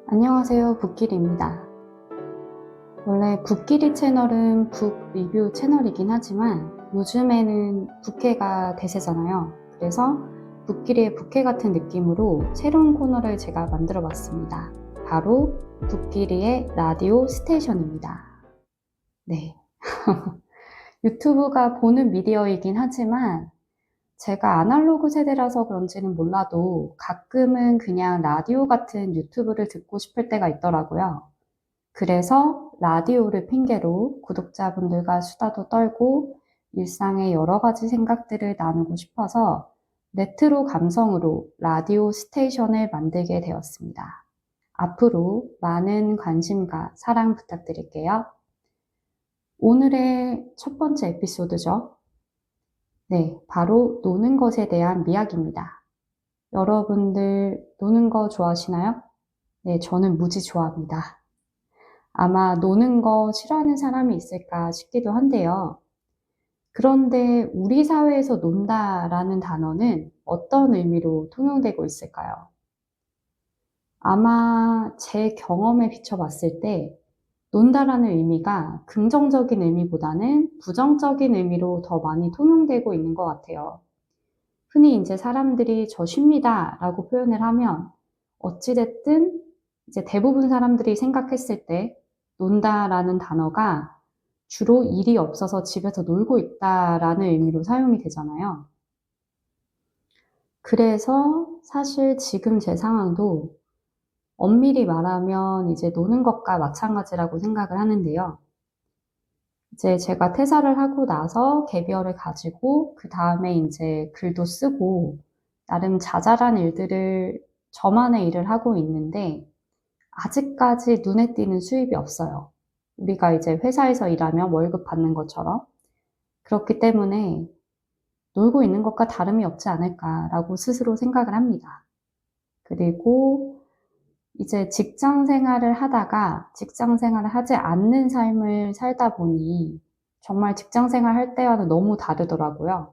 안녕하세요, 북길입니다. 원래 북길이 채널은 북 리뷰 채널이긴 하지만 요즘에는 북해가 대세잖아요. 그래서 북길의 북해 같은 느낌으로 새로운 코너를 제가 만들어 봤습니다. 바로 북길이의 라디오 스테이션입니다. 네. 유튜브가 보는 미디어이긴 하지만 제가 아날로그 세대라서 그런지는 몰라도 가끔은 그냥 라디오 같은 유튜브를 듣고 싶을 때가 있더라고요. 그래서 라디오를 핑계로 구독자분들과 수다도 떨고 일상의 여러 가지 생각들을 나누고 싶어서 레트로 감성으로 라디오 스테이션을 만들게 되었습니다. 앞으로 많은 관심과 사랑 부탁드릴게요. 오늘의 첫 번째 에피소드죠. 네, 바로 노는 것에 대한 이야기입니다. 여러분들 노는 거 좋아하시나요? 네, 저는 무지 좋아합니다. 아마 노는 거 싫어하는 사람이 있을까 싶기도 한데요. 그런데 우리 사회에서 논다라는 단어는 어떤 의미로 통용되고 있을까요? 아마 제 경험에 비춰봤을 때 논다라는 의미가 긍정적인 의미보다는 부정적인 의미로 더 많이 통용되고 있는 것 같아요. 흔히 이제 사람들이 저 쉽니다 라고 표현을 하면 어찌됐든 이제 대부분 사람들이 생각했을 때 논다라는 단어가 주로 일이 없어서 집에서 놀고 있다라는 의미로 사용이 되잖아요. 그래서 사실 지금 제 상황도 엄밀히 말하면 이제 노는 것과 마찬가지라고 생각을 하는데요. 이제 제가 퇴사를 하고 나서 개비어를 가지고 그 다음에 이제 글도 쓰고 나름 자잘한 일들을 저만의 일을 하고 있는데 아직까지 눈에 띄는 수입이 없어요. 우리가 이제 회사에서 일하면 월급 받는 것처럼. 그렇기 때문에 놀고 있는 것과 다름이 없지 않을까라고 스스로 생각을 합니다. 그리고 이제 직장 생활을 하다가 직장 생활을 하지 않는 삶을 살다 보니 정말 직장 생활 할 때와는 너무 다르더라고요.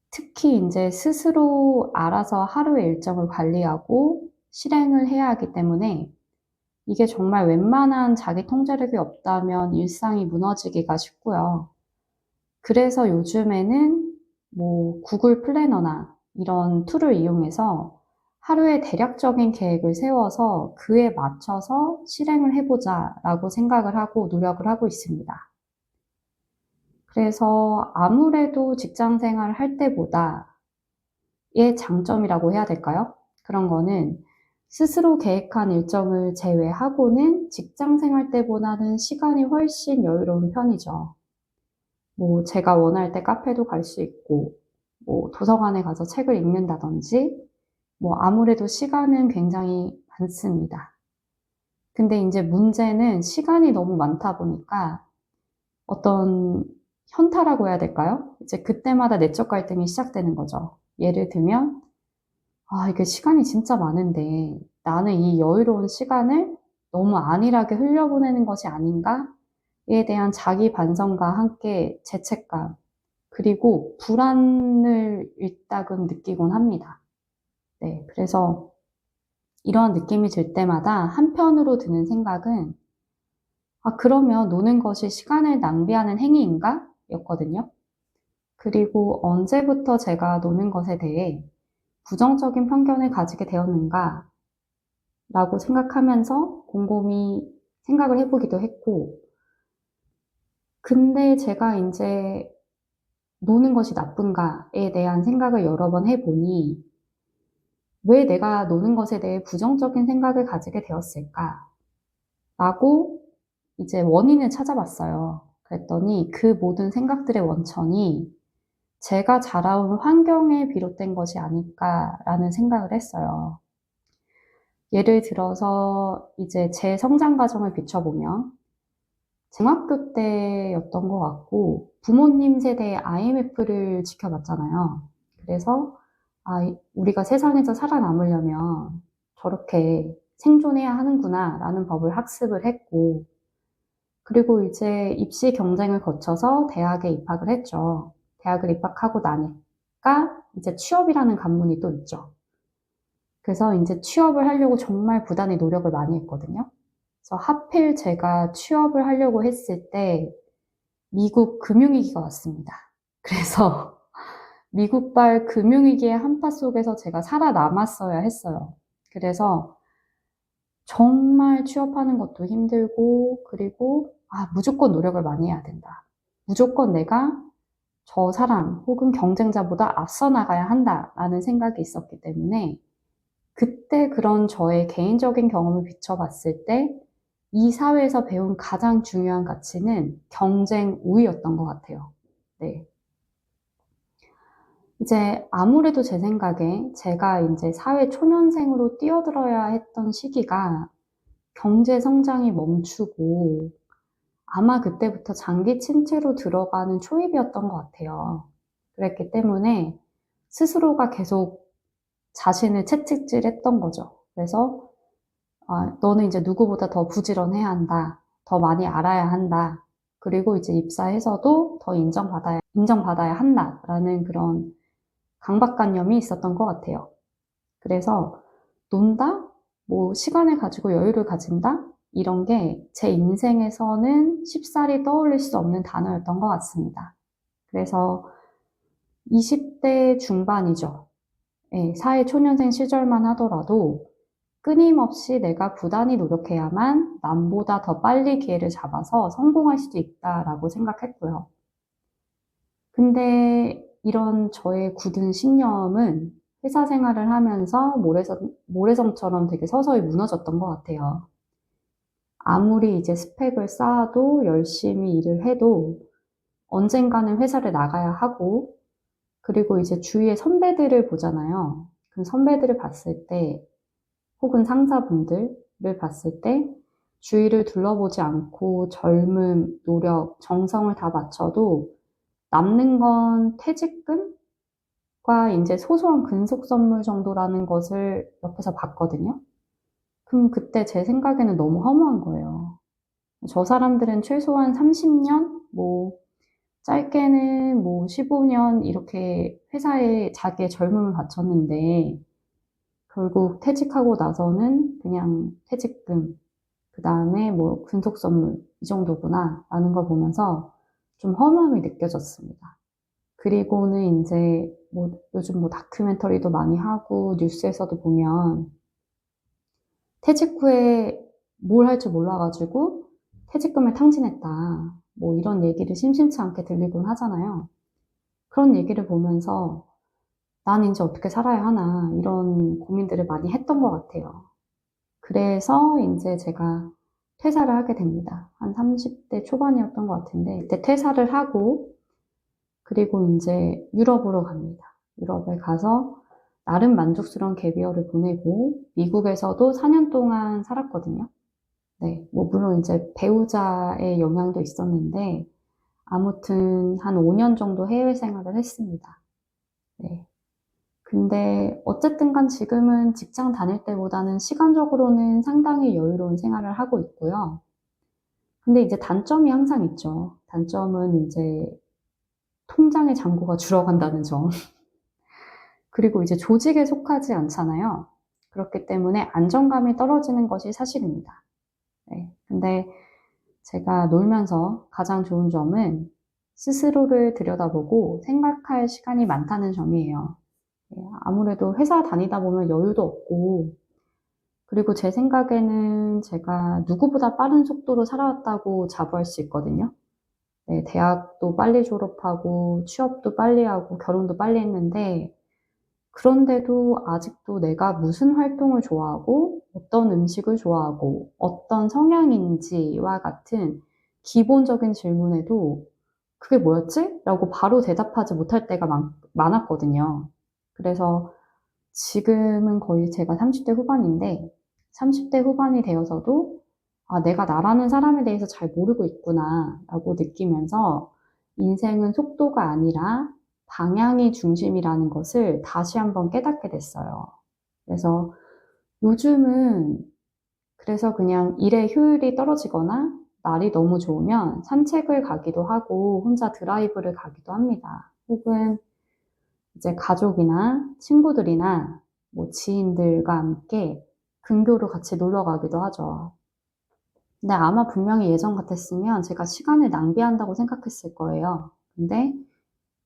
특히 이제 스스로 알아서 하루의 일정을 관리하고 실행을 해야 하기 때문에 이게 정말 웬만한 자기 통제력이 없다면 일상이 무너지기가 쉽고요. 그래서 요즘에는 뭐 구글 플래너나 이런 툴을 이용해서 하루의 대략적인 계획을 세워서 그에 맞춰서 실행을 해보자 라고 생각을 하고 노력을 하고 있습니다. 그래서 아무래도 직장 생활을 할 때보다의 장점이라고 해야 될까요? 그런 거는 스스로 계획한 일정을 제외하고는 직장 생활 때보다는 시간이 훨씬 여유로운 편이죠. 뭐 제가 원할 때 카페도 갈 수 있고, 뭐 도서관에 가서 책을 읽는다든지, 뭐 아무래도 시간은 굉장히 많습니다. 근데 이제 문제는 시간이 너무 많다 보니까 어떤 현타라고 해야 될까요? 이제 그때마다 내적 갈등이 시작되는 거죠. 예를 들면, 아, 이게 시간이 진짜 많은데 나는 이 여유로운 시간을 너무 안일하게 흘려보내는 것이 아닌가에 대한 자기 반성과 함께 죄책감, 그리고 불안을 일단은 느끼곤 합니다. 네, 그래서 이러한 느낌이 들 때마다 한편으로 드는 생각은 아, 그러면 노는 것이 시간을 낭비하는 행위인가? 였거든요. 그리고 언제부터 제가 노는 것에 대해 부정적인 편견을 가지게 되었는가? 라고 생각하면서 곰곰이 생각을 해보기도 했고, 근데 제가 이제 노는 것이 나쁜가에 대한 생각을 여러 번 해보니, 왜 내가 노는 것에 대해 부정적인 생각을 가지게 되었을까? 라고 이제 원인을 찾아봤어요. 그랬더니 그 모든 생각들의 원천이 제가 자라온 환경에 비롯된 것이 아닐까라는 생각을 했어요. 예를 들어서 이제 제 성장 과정을 비춰보면 중학교 때였던 것 같고 부모님 세대의 IMF를 지켜봤잖아요. 그래서 우리가 세상에서 살아남으려면 저렇게 생존해야 하는구나 라는 법을 학습을 했고 그리고 이제 입시 경쟁을 거쳐서 대학에 입학을 했죠. 대학을 입학하고 나니까 이제 취업이라는 관문이 또 있죠. 그래서 이제 취업을 하려고 정말 부단히 노력을 많이 했거든요. 그래서 하필 제가 취업을 하려고 했을 때 미국 금융위기가 왔습니다. 그래서 미국발 금융위기의 한파 속에서 제가 살아남았어야 했어요. 그래서 정말 취업하는 것도 힘들고, 그리고 무조건 노력을 많이 해야 된다. 무조건 내가 저 사람 혹은 경쟁자보다 앞서 나가야 한다라는 생각이 있었기 때문에 그때 그런 저의 개인적인 경험을 비춰봤을 때 이 사회에서 배운 가장 중요한 가치는 경쟁 우위였던 것 같아요. 네. 이제 아무래도 제 생각에 제가 이제 사회 초년생으로 뛰어들어야 했던 시기가 경제 성장이 멈추고 아마 그때부터 장기 침체로 들어가는 초입이었던 것 같아요. 그랬기 때문에 스스로가 계속 자신을 채찍질했던 거죠. 그래서 너는 이제 누구보다 더 부지런해야 한다. 더 많이 알아야 한다. 그리고 이제 입사해서도 더 인정받아야 한다라는 그런 강박관념이 있었던 것 같아요. 그래서 논다? 뭐 시간을 가지고 여유를 가진다? 이런 게 제 인생에서는 쉽사리 떠올릴 수 없는 단어였던 것 같습니다. 그래서 20대 중반이죠. 예, 사회 초년생 시절만 하더라도 끊임없이 내가 부단히 노력해야만 남보다 더 빨리 기회를 잡아서 성공할 수도 있다라고 생각했고요. 근데 이런 저의 굳은 신념은 회사 생활을 하면서 모래성처럼 되게 서서히 무너졌던 것 같아요. 아무리 이제 스펙을 쌓아도 열심히 일을 해도 언젠가는 회사를 나가야 하고, 그리고 이제 주위의 선배들을 보잖아요. 그 선배들을 봤을 때 혹은 상사분들을 봤을 때 주위를 둘러보지 않고 젊음, 노력, 정성을 다 바쳐도 남는 건 퇴직금과 이제 소소한 근속 선물 정도라는 것을 옆에서 봤거든요. 그럼 그때 제 생각에는 너무 허무한 거예요. 저 사람들은 최소한 30년, 뭐 짧게는 뭐 15년 이렇게 회사에 자기의 젊음을 바쳤는데 결국 퇴직하고 나서는 그냥 퇴직금, 그 다음에 뭐 근속 선물 이 정도구나 라는 걸 보면서 좀 허무함이 느껴졌습니다. 그리고는 이제 뭐 요즘 뭐 다큐멘터리도 많이 하고 뉴스에서도 보면 퇴직 후에 뭘 할 줄 몰라가지고 퇴직금을 탕진했다. 뭐 이런 얘기를 심심치 않게 들리곤 하잖아요. 그런 얘기를 보면서 난 이제 어떻게 살아야 하나 이런 고민들을 많이 했던 것 같아요. 그래서 이제 제가 퇴사를 하게 됩니다. 한 30대 초반이었던 것 같은데 그때 퇴사를 하고 그리고 이제 유럽으로 갑니다. 유럽에 가서 나름 만족스러운 갭이어를 보내고 미국에서도 4년 동안 살았거든요. 네, 뭐 물론 이제 배우자의 영향도 있었는데 아무튼 한 5년 정도 해외 생활을 했습니다. 네. 근데 어쨌든 간 지금은 직장 다닐 때보다는 시간적으로는 상당히 여유로운 생활을 하고 있고요. 근데 이제 단점이 항상 있죠. 단점은 이제 통장의 잔고가 줄어간다는 점. 그리고 이제 조직에 속하지 않잖아요. 그렇기 때문에 안정감이 떨어지는 것이 사실입니다. 네. 근데 제가 놀면서 가장 좋은 점은 스스로를 들여다보고 생각할 시간이 많다는 점이에요. 아무래도 회사 다니다 보면 여유도 없고, 그리고 제 생각에는 제가 누구보다 빠른 속도로 살아왔다고 자부할 수 있거든요. 네, 대학도 빨리 졸업하고, 취업도 빨리 하고, 결혼도 빨리 했는데, 그런데도 아직도 내가 무슨 활동을 좋아하고, 어떤 음식을 좋아하고, 어떤 성향인지와 같은 기본적인 질문에도 그게 뭐였지? 라고 바로 대답하지 못할 때가 많았거든요. 그래서 지금은 거의 제가 30대 후반인데, 30대 후반이 되어서도, 내가 나라는 사람에 대해서 잘 모르고 있구나, 라고 느끼면서, 인생은 속도가 아니라 방향이 중심이라는 것을 다시 한번 깨닫게 됐어요. 그래서 요즘은, 그래서 그냥 일의 효율이 떨어지거나, 날이 너무 좋으면 산책을 가기도 하고, 혼자 드라이브를 가기도 합니다. 혹은 이제 가족이나 친구들이나 뭐 지인들과 함께 근교로 같이 놀러 가기도 하죠. 근데 아마 분명히 예전 같았으면 제가 시간을 낭비한다고 생각했을 거예요. 근데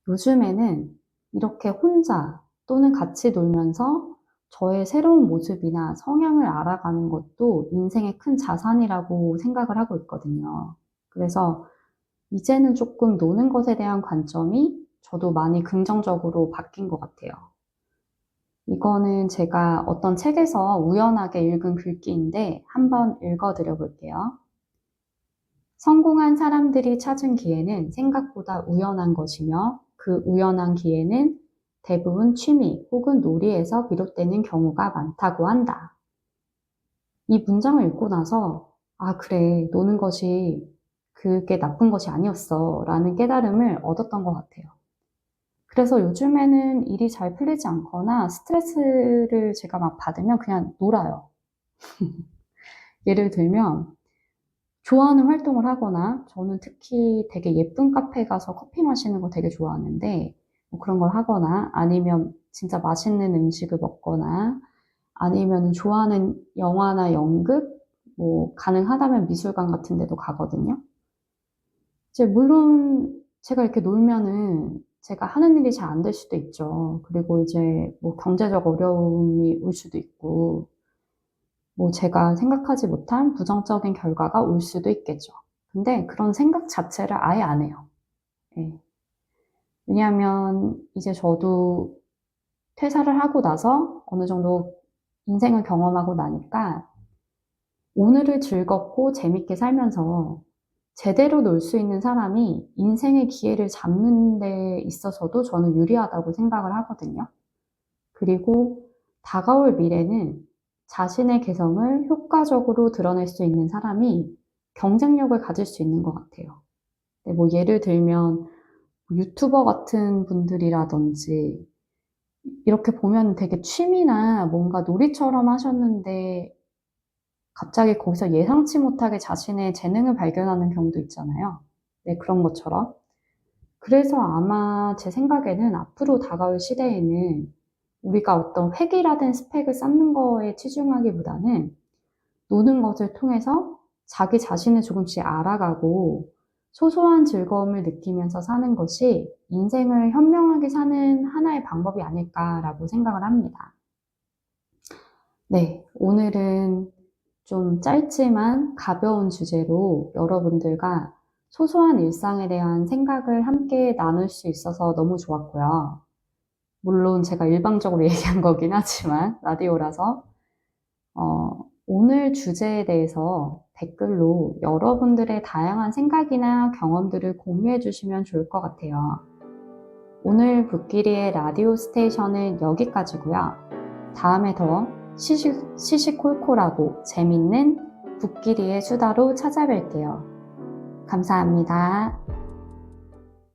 요즘에는 이렇게 혼자 또는 같이 놀면서 저의 새로운 모습이나 성향을 알아가는 것도 인생의 큰 자산이라고 생각을 하고 있거든요. 그래서 이제는 조금 노는 것에 대한 관점이 저도 많이 긍정적으로 바뀐 것 같아요. 이거는 제가 어떤 책에서 우연하게 읽은 글귀인데 한번 읽어드려 볼게요. 성공한 사람들이 찾은 기회는 생각보다 우연한 것이며 그 우연한 기회는 대부분 취미 혹은 놀이에서 비롯되는 경우가 많다고 한다. 이 문장을 읽고 나서 아, 그래. 노는 것이 그게 나쁜 것이 아니었어. 라는 깨달음을 얻었던 것 같아요. 그래서 요즘에는 일이 잘 풀리지 않거나 스트레스를 제가 막 받으면 그냥 놀아요. 예를 들면 좋아하는 활동을 하거나 저는 특히 되게 예쁜 카페 가서 커피 마시는 거 되게 좋아하는데 뭐 그런 걸 하거나 아니면 진짜 맛있는 음식을 먹거나 아니면 좋아하는 영화나 연극 뭐 가능하다면 미술관 같은 데도 가거든요. 이제 물론 제가 이렇게 놀면은 제가 하는 일이 잘 안 될 수도 있죠. 그리고 이제 뭐 경제적 어려움이 올 수도 있고 뭐 제가 생각하지 못한 부정적인 결과가 올 수도 있겠죠. 근데 그런 생각 자체를 아예 안 해요. 예. 왜냐하면 이제 저도 퇴사를 하고 나서 어느 정도 인생을 경험하고 나니까 오늘을 즐겁고 재밌게 살면서 제대로 놀 수 있는 사람이 인생의 기회를 잡는 데 있어서도 저는 유리하다고 생각을 하거든요. 그리고 다가올 미래는 자신의 개성을 효과적으로 드러낼 수 있는 사람이 경쟁력을 가질 수 있는 것 같아요. 네, 뭐 예를 들면 유튜버 같은 분들이라든지 이렇게 보면 되게 취미나 뭔가 놀이처럼 하셨는데 갑자기 거기서 예상치 못하게 자신의 재능을 발견하는 경우도 있잖아요. 네, 그런 것처럼. 그래서 아마 제 생각에는 앞으로 다가올 시대에는 우리가 어떤 획일화된 스펙을 쌓는 거에 치중하기보다는 노는 것을 통해서 자기 자신을 조금씩 알아가고 소소한 즐거움을 느끼면서 사는 것이 인생을 현명하게 사는 하나의 방법이 아닐까라고 생각을 합니다. 네, 오늘은 좀 짧지만 가벼운 주제로 여러분들과 소소한 일상에 대한 생각을 함께 나눌 수 있어서 너무 좋았고요. 물론 제가 일방적으로 얘기한 거긴 하지만 라디오라서 오늘 주제에 대해서 댓글로 여러분들의 다양한 생각이나 경험들을 공유해 주시면 좋을 것 같아요. 오늘 붓기리의 라디오 스테이션은 여기까지고요. 다음에 더 시시콜콜하고 재밌는 붓기리의 수다로 찾아뵐게요. 감사합니다.